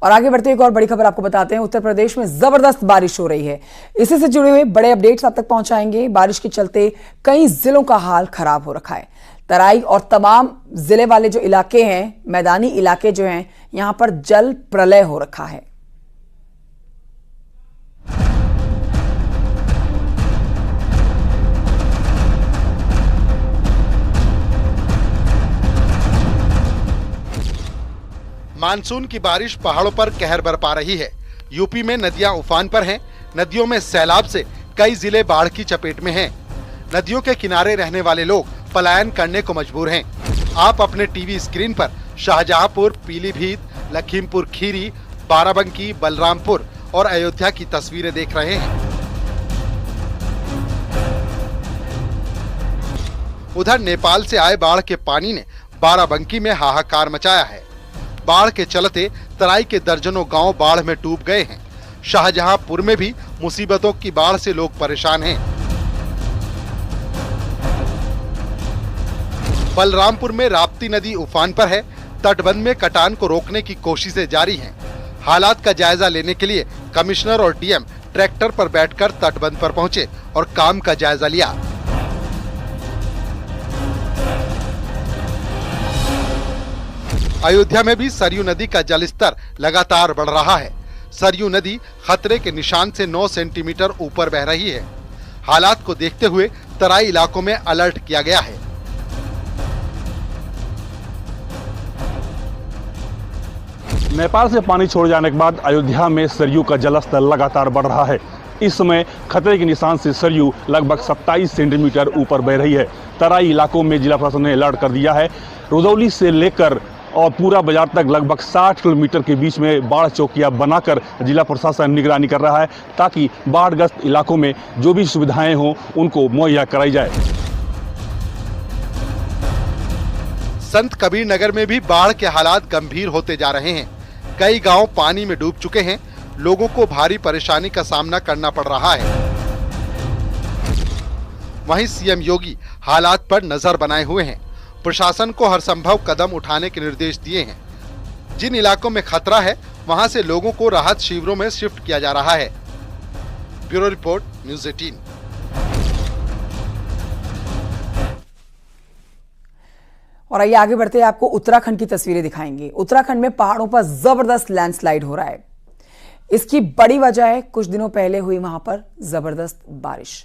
और आगे बढ़ते एक और बड़ी खबर आपको बताते हैं। उत्तर प्रदेश में जबरदस्त बारिश हो रही है। इसी से जुड़े हुए बड़े अपडेट्स आप तक पहुंचाएंगे। बारिश के चलते कई जिलों का हाल खराब हो रखा है। तराई और तमाम जिले वाले जो इलाके हैं, मैदानी इलाके जो हैं, यहां पर जल प्रलय हो रखा है। मानसून की बारिश पहाड़ों पर कहर बरपा रही है। यूपी में नदियां उफान पर हैं। नदियों में सैलाब से कई जिले बाढ़ की चपेट में हैं। नदियों के किनारे रहने वाले लोग पलायन करने को मजबूर हैं। आप अपने टीवी स्क्रीन पर शाहजहांपुर, पीलीभीत, लखीमपुर खीरी, बाराबंकी, बलरामपुर और अयोध्या की तस्वीरें देख रहे हैं। उधर नेपाल से आए बाढ़ के पानी ने बाराबंकी में हाहाकार मचाया है। बाढ़ के चलते तराई के दर्जनों गांव बाढ़ में डूब गए हैं। शाहजहांपुर में भी मुसीबतों की बाढ़ से लोग परेशान हैं। बलरामपुर में राप्ती नदी उफान पर है। तटबंध में कटान को रोकने की कोशिशें जारी हैं। हालात का जायजा लेने के लिए कमिश्नर और डीएम ट्रैक्टर पर बैठकर तटबंध पर पहुंचे और काम का जायजा लिया। अयोध्या में भी सरयू नदी का जलस्तर लगातार बढ़ रहा है। सरयू नदी खतरे के निशान से 9 सेंटीमीटर ऊपर बह रही है। हालात को देखते हुए तराई इलाकों में अलर्ट किया गया है। नेपाल से पानी छोड़ जाने के बाद अयोध्या में सरयू का जलस्तर लगातार बढ़ रहा है। इस समय खतरे के निशान से सरयू लगभग 27 सेंटीमीटर ऊपर बह रही है। तराई इलाकों में जिला प्रशासन ने अलर्ट कर दिया है। रुदौली से लेकर और पूरा बाजार तक लगभग 60 किलोमीटर के बीच में बाढ़ चौकियां बनाकर जिला प्रशासन निगरानी कर रहा है, ताकि बाढ़ग्रस्त इलाकों में जो भी सुविधाएं हों उनको मुहैया कराई जाए। संत कबीर नगर में भी बाढ़ के हालात गंभीर होते जा रहे हैं। कई गांव पानी में डूब चुके हैं। लोगों को भारी परेशानी का सामना करना पड़ रहा है। वहीं सीएम योगी हालात पर नजर बनाए हुए हैं। प्रशासन को हर संभव कदम उठाने के निर्देश दिए हैं। जिन इलाकों में खतरा है वहां से लोगों को राहत शिविरों में शिफ्ट किया जा रहा है। Bureau report, news 18। और आइए आगे बढ़ते हैं, आपको उत्तराखंड की तस्वीरें दिखाएंगे। उत्तराखंड में पहाड़ों पर जबरदस्त लैंडस्लाइड हो रहा है। इसकी बड़ी वजह है कुछ दिनों पहले हुई वहां पर जबरदस्त बारिश।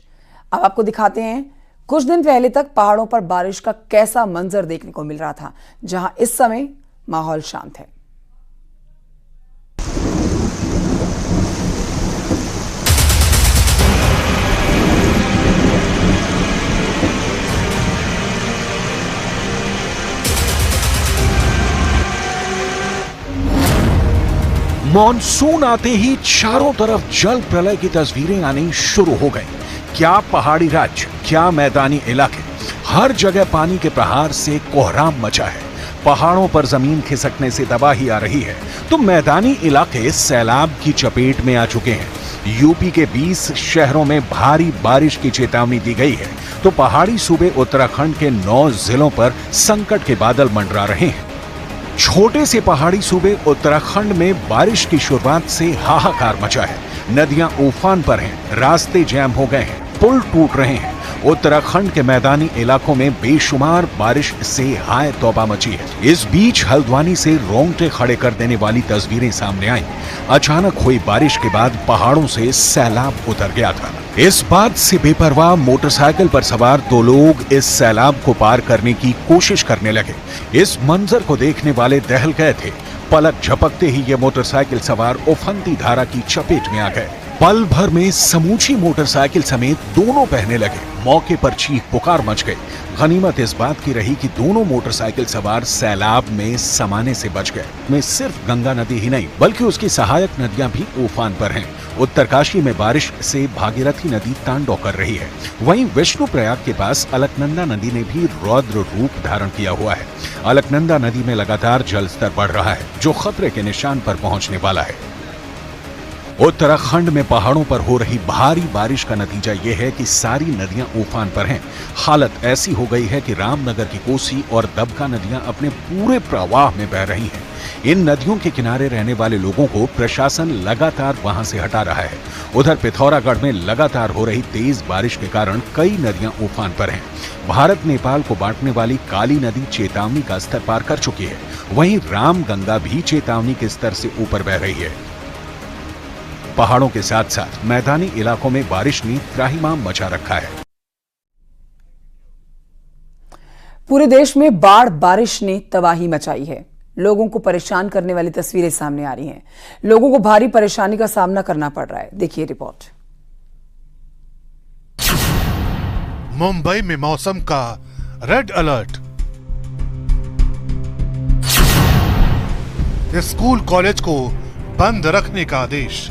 अब आपको दिखाते हैं कुछ दिन पहले तक पहाड़ों पर बारिश का कैसा मंजर देखने को मिल रहा था, जहां इस समय माहौल शांत है। मॉनसून आते ही चारों तरफ जल प्रलय की तस्वीरें आनी शुरू हो गई। क्या पहाड़ी राज्य, क्या मैदानी इलाके, हर जगह पानी के प्रहार से कोहराम मचा है। पहाड़ों पर जमीन खिसकने से तबाही आ रही है, तो मैदानी इलाके सैलाब की चपेट में आ चुके हैं। यूपी के 20 शहरों में भारी बारिश की चेतावनी दी गई है, तो पहाड़ी सूबे उत्तराखंड के 9 जिलों पर संकट के बादल मंडरा रहे हैं। छोटे से पहाड़ी सूबे उत्तराखंड में बारिश की शुरुआत से हाहाकार मचा है। नदियां उफान पर हैं, रास्ते जैम हो गए हैं, पुल टूट रहे हैं। उत्तराखंड के मैदानी इलाकों में बेशुमार बारिश से हाय तौबा मची है। इस बीच हल्द्वानी से रोंगटे खड़े कर देने वाली तस्वीरें सामने आईं। अचानक हुई बारिश के बाद पहाड़ों से सैलाब उतर गया था। इस बात से बेपरवाह मोटरसाइकिल पर सवार 2 लोग इस सैलाब को पार करने की कोशिश करने लगे। इस मंजर को देखने वाले दहल गए थे। पलक झपकते ही ये मोटरसाइकिल सवार उफनती धारा की चपेट में आ गए। पल भर में समूची मोटरसाइकिल समेत दोनों बहने लगे। मौके पर चीख पुकार मच गई। गनीमत इस बात की रही कि दोनों मोटरसाइकिल सवार सैलाब में समाने से बच गए। में सिर्फ गंगा नदी ही नहीं बल्कि उसकी सहायक नदियां भी उफान पर हैं। उत्तरकाशी में बारिश से भागीरथी नदी तांडव कर रही है। वहीं विष्णुप्रयाग के पास अलकनंदा नदी ने भी रौद्र रूप धारण किया हुआ है। अलकनंदा नदी में लगातार जलस्तर बढ़ रहा है, जो खतरे के निशान पर पहुंचने वाला है। उत्तराखंड में पहाड़ों पर हो रही भारी बारिश का नतीजा यह है कि सारी नदियां उफान पर हैं। हालत ऐसी हो गई है कि रामनगर की कोसी और दबका नदियां अपने पूरे प्रवाह में बह रही हैं। इन नदियों के किनारे रहने वाले लोगों को प्रशासन लगातार वहां से हटा रहा है। उधर पिथौरागढ़ में लगातार हो रही तेज बारिश के कारण कई नदियां उफान पर हैं। भारत नेपाल को बांटने वाली काली नदी चेतावनी का स्तर पार कर चुकी है। वहीं रामगंगा भी चेतावनी के स्तर से ऊपर बह रही है। पहाड़ों के साथ साथ मैदानी इलाकों में बारिश ने त्राहिमाम मचा रखा है। पूरे देश में बाढ़ बारिश ने तबाही मचाई है। लोगों को परेशान करने वाली तस्वीरें सामने आ रही हैं। लोगों को भारी परेशानी का सामना करना पड़ रहा है। देखिए रिपोर्ट। मुंबई में मौसम का रेड अलर्ट। स्कूल कॉलेज को बंद रखने का आदेश।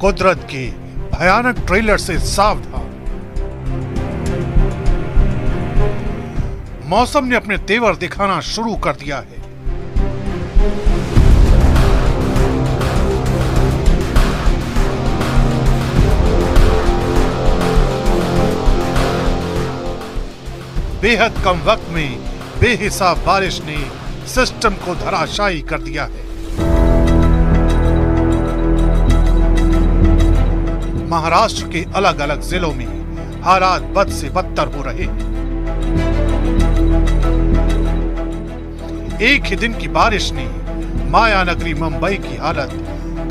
कुदरत के भयानक ट्रेलर से सावधान। मौसम ने अपने तेवर दिखाना शुरू कर दिया है। बेहद कम वक्त में बेहिसाब बारिश ने सिस्टम को धराशायी कर दिया है। महाराष्ट्र के अलग अलग जिलों में हालात बद से बदतर हो रहे हैं। एक ही दिन की बारिश ने मायानगरी मुंबई की हालत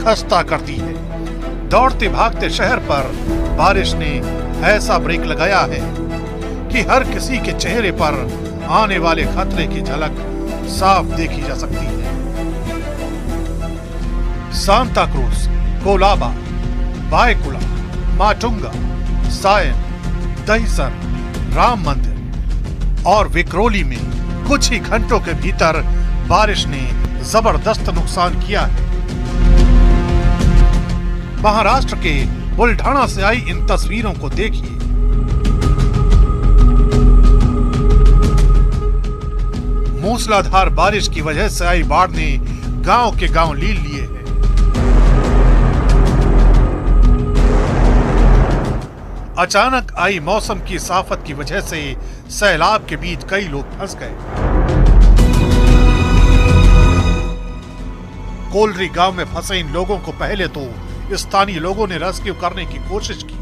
खस्ता कर दी है। दौड़ते भागते शहर पर बारिश ने ऐसा ब्रेक लगाया है कि हर किसी के चेहरे पर आने वाले खतरे की झलक साफ देखी जा सकती है। सांता क्रूज, कोलाबा, बायकुला, माटुंगा, सायन, दहिसर, राम मंदिर और विक्रोली में कुछ ही घंटों के भीतर बारिश ने जबरदस्त नुकसान किया है। महाराष्ट्र के बुलढाणा से आई इन तस्वीरों को देखिए। मूसलाधार बारिश की वजह से आई बाढ़ ने गांव के गांव लील लिए हैं। अचानक आई मौसम की साफत की वजह से सैलाब के बीच कई लोग फंस गए। कोलरी गांव में फंसे इन लोगों को पहले तो स्थानीय लोगों ने रेस्क्यू करने की कोशिश की,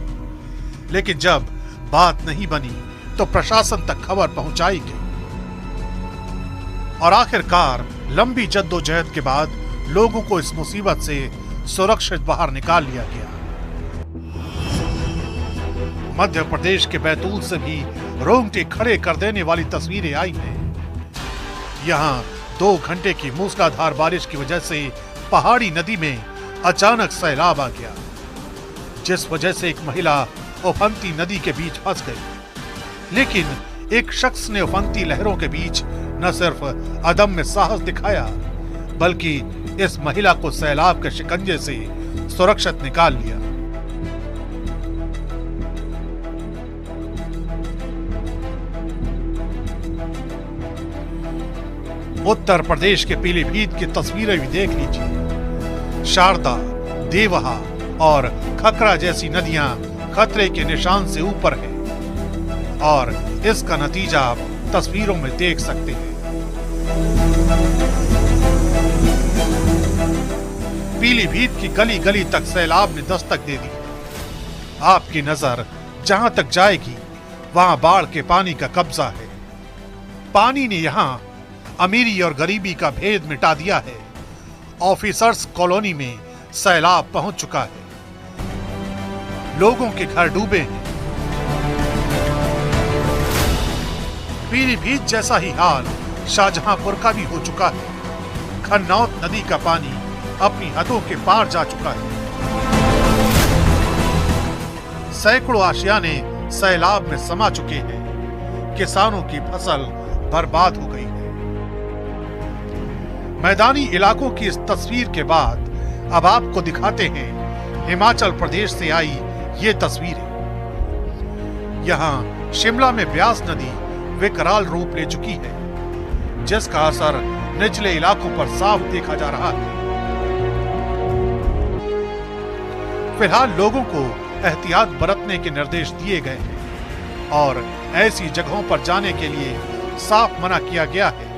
लेकिन जब बात नहीं बनी तो प्रशासन तक खबर पहुंचाई गई और आखिरकार लंबी जद्दोजहद के बाद लोगों को इस मुसीबत से सुरक्षित बाहर निकाल लिया गया। मध्य प्रदेश के बैतूल से भी रोंगटे खड़े कर देने वाली तस्वीरें आई हैं। यहां 2 घंटे की मूसलाधार बारिश की वजह से पहाड़ी नदी में अचानक सैलाब आ गया, जिस वजह से एक महिला उफनती नदी के बीच फंस गई। लेकिन एक शख्स ने उफनती लहरों के बीच न सिर्फ अदम्य साहस दिखाया, बल्कि इस महिला को सैलाब के शिकंजे से सुरक्षित निकाल लिया। उत्तर प्रदेश के पीलीभीत की तस्वीरें भी देख लीजिए। शारदा, देवहा और खकरा जैसी नदियां खतरे के निशान से ऊपर हैं और इसका नतीजा आप तस्वीरों में देख सकते हैं। पीलीभीत की गली गली तक सैलाब ने दस्तक दे दी। आपकी नजर जहां तक जाएगी वहां बाढ़ के पानी का कब्जा है। पानी ने यहां अमीरी और गरीबी का भेद मिटा दिया है। ऑफिसर्स कॉलोनी में सैलाब पहुंच चुका है। लोगों के घर डूबे हैं। पीलीभीत जैसा ही हाल शाहजहांपुर का भी हो चुका है। खन्नौत नदी का पानी अपनी हदों के पार जा चुका है। सैकड़ों आशियाने सैलाब में समा चुके हैं। किसानों की फसल बर्बाद हो गई है। मैदानी इलाकों की इस तस्वीर के बाद अब आपको दिखाते हैं हिमाचल प्रदेश से आई ये तस्वीरें। यहां शिमला में ब्यास नदी विकराल रूप ले चुकी है, जिसका असर निचले इलाकों पर साफ देखा जा रहा है। फिलहाल लोगों को एहतियात बरतने के निर्देश दिए गए हैं और ऐसी जगहों पर जाने के लिए साफ मना किया गया है।